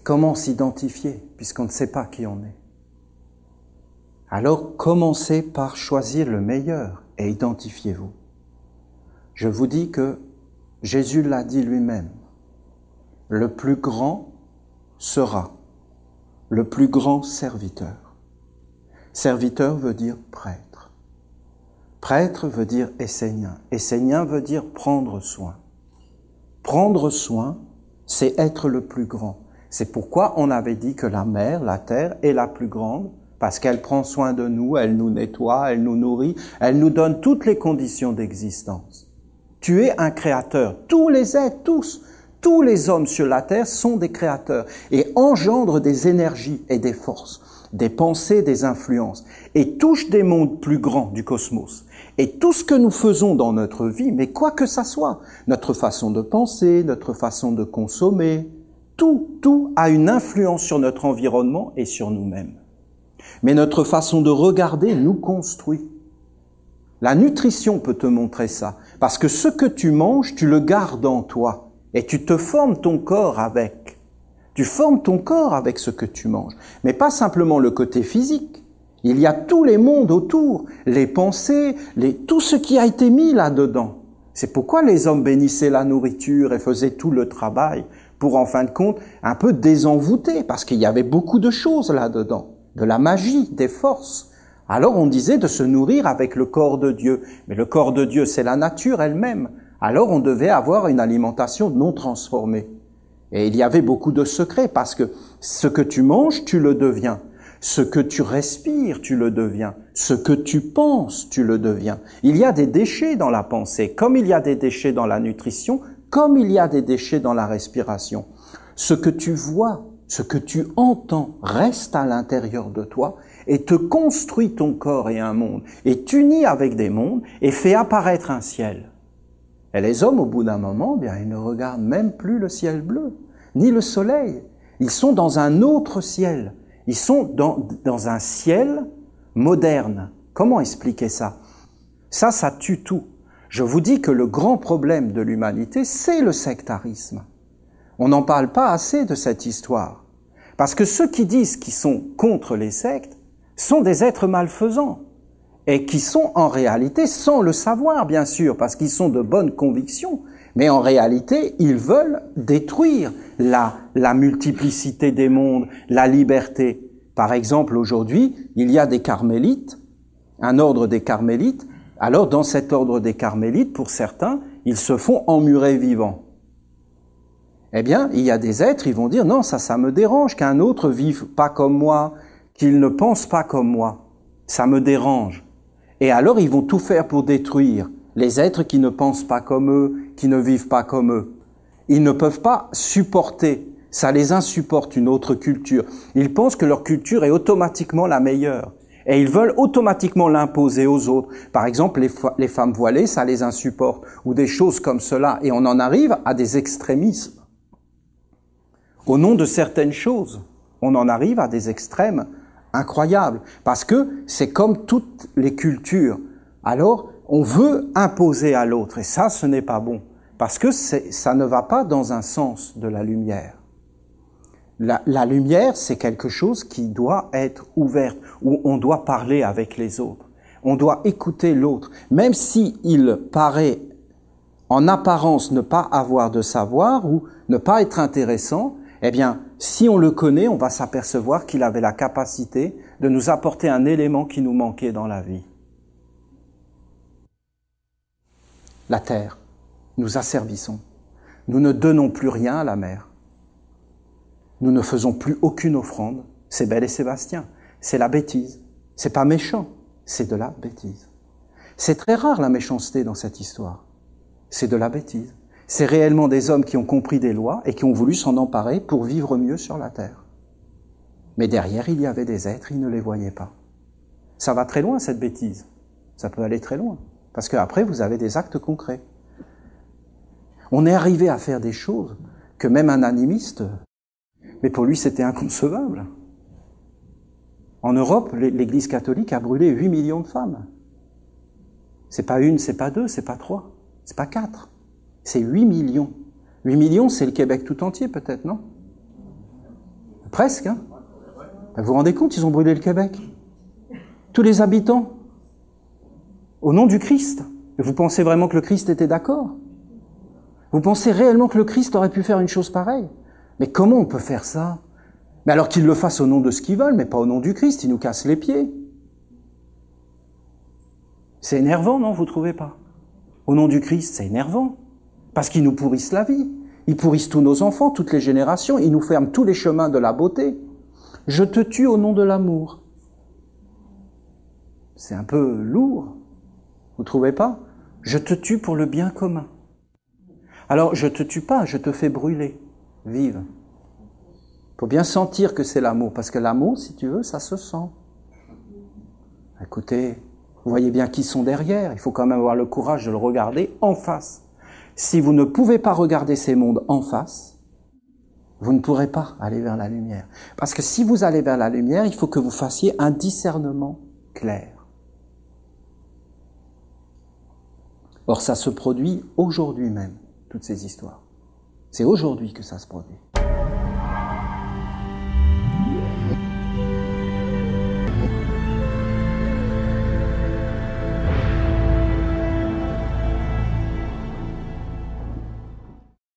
comment s'identifier puisqu'on ne sait pas qui on est? Alors commencez par choisir le meilleur et identifiez-vous. Je vous dis que Jésus l'a dit lui-même, le plus grand sera le plus grand serviteur. Serviteur veut dire prêtre. Prêtre veut dire essénien. Essénien veut dire prendre soin. Prendre soin, c'est être le plus grand. C'est pourquoi on avait dit que la mer, la terre, est la plus grande, parce qu'elle prend soin de nous, elle nous nettoie, elle nous nourrit, elle nous donne toutes les conditions d'existence. Tu es un créateur. Tous les êtres, tous les hommes sur la terre sont des créateurs et engendrent des énergies et des forces, des pensées, des influences, et touchent des mondes plus grands du cosmos. Et tout ce que nous faisons dans notre vie, mais quoi que ça soit, notre façon de penser, notre façon de consommer, tout a une influence sur notre environnement et sur nous-mêmes. Mais notre façon de regarder nous construit. La nutrition peut te montrer ça, parce que ce que tu manges, tu le gardes en toi, et tu te formes ton corps avec. Tu formes ton corps avec ce que tu manges, mais pas simplement le côté physique. Il y a tous les mondes autour, les pensées, tout ce qui a été mis là-dedans. C'est pourquoi les hommes bénissaient la nourriture et faisaient tout le travail pour, en fin de compte, un peu désenvoûter, parce qu'il y avait beaucoup de choses là-dedans, de la magie, des forces. Alors on disait de se nourrir avec le corps de Dieu. Mais le corps de Dieu, c'est la nature elle-même. Alors on devait avoir une alimentation non transformée. Et il y avait beaucoup de secrets, parce que ce que tu manges, tu le deviens. Ce que tu respires, tu le deviens. Ce que tu penses, tu le deviens. Il y a des déchets dans la pensée, comme il y a des déchets dans la nutrition, comme il y a des déchets dans la respiration. Ce que tu vois, ce que tu entends reste à l'intérieur de toi et te construit ton corps et un monde, et t'unit avec des mondes et fait apparaître un ciel. Et les hommes, au bout d'un moment, bien, ils ne regardent même plus le ciel bleu, ni le soleil. Ils sont dans un autre ciel. Ils sont dans un ciel moderne. Comment expliquer ça? Ça tue tout. Je vous dis que le grand problème de l'humanité, c'est le sectarisme. On n'en parle pas assez de cette histoire. Parce que ceux qui disent qu'ils sont contre les sectes sont des êtres malfaisants. Et qui sont en réalité, sans le savoir bien sûr, parce qu'ils sont de bonnes convictions, mais en réalité, ils veulent détruire la multiplicité des mondes, la liberté. Par exemple, aujourd'hui, il y a des carmélites, un ordre des carmélites. Alors, dans cet ordre des carmélites, pour certains, ils se font emmurer vivants. Eh bien, il y a des êtres, ils vont dire, non, ça me dérange qu'un autre vive pas comme moi, qu'il ne pense pas comme moi. Ça me dérange. Et alors, ils vont tout faire pour détruire les êtres qui ne pensent pas comme eux, qui ne vivent pas comme eux. Ils ne peuvent pas supporter, ça les insupporte, une autre culture. Ils pensent que leur culture est automatiquement la meilleure. Et ils veulent automatiquement l'imposer aux autres. Par exemple, les femmes voilées, ça les insupporte. Ou des choses comme cela. Et on en arrive à des extrémismes. Au nom de certaines choses, on en arrive à des extrêmes incroyables. Parce que c'est comme toutes les cultures. Alors, on veut imposer à l'autre. Et ça, ce n'est pas bon. Parce que ça ne va pas dans un sens de la lumière. La lumière, c'est quelque chose qui doit être ouverte, où on doit parler avec les autres. On doit écouter l'autre. Même s'il paraît en apparence ne pas avoir de savoir ou ne pas être intéressant, eh bien, si on le connaît, on va s'apercevoir qu'il avait la capacité de nous apporter un élément qui nous manquait dans la vie. La terre, nous asservissons. Nous ne donnons plus rien à la mer. Nous ne faisons plus aucune offrande. C'est Belle et Sébastien. C'est la bêtise. C'est pas méchant. C'est de la bêtise. C'est très rare la méchanceté dans cette histoire. C'est de la bêtise. C'est réellement des hommes qui ont compris des lois et qui ont voulu s'en emparer pour vivre mieux sur la terre. Mais derrière, il y avait des êtres, ils ne les voyaient pas. Ça va très loin, cette bêtise. Ça peut aller très loin. Parce qu'après, vous avez des actes concrets. On est arrivé à faire des choses que même un animiste, mais pour lui, c'était inconcevable. En Europe, l'Église catholique a brûlé 8 millions de femmes. C'est pas une, c'est pas deux, c'est pas trois, c'est pas quatre. C'est 8 millions. 8 millions, c'est le Québec tout entier, peut-être, non? Presque, hein? Vous vous rendez compte, ils ont brûlé le Québec. Tous les habitants. Au nom du Christ. Et vous pensez vraiment que le Christ était d'accord? Vous pensez réellement que le Christ aurait pu faire une chose pareille? Mais comment on peut faire ça? Mais alors qu'ils le fassent au nom de ce qu'ils veulent, mais pas au nom du Christ, ils nous cassent les pieds. C'est énervant, non? Vous trouvez pas? Au nom du Christ, c'est énervant. Parce qu'ils nous pourrissent la vie. Ils pourrissent tous nos enfants, toutes les générations. Ils nous ferment tous les chemins de la beauté. Je te tue au nom de l'amour. C'est un peu lourd. Vous trouvez pas? Je te tue pour le bien commun. Alors, je te tue pas, je te fais brûler. Vive. Faut bien sentir que c'est l'amour, parce que l'amour, si tu veux, ça se sent. Écoutez, vous voyez bien qui sont derrière, il faut quand même avoir le courage de le regarder en face. Si vous ne pouvez pas regarder ces mondes en face, vous ne pourrez pas aller vers la lumière. Parce que si vous allez vers la lumière, il faut que vous fassiez un discernement clair. Or, ça se produit aujourd'hui même, toutes ces histoires. C'est aujourd'hui que ça se produit.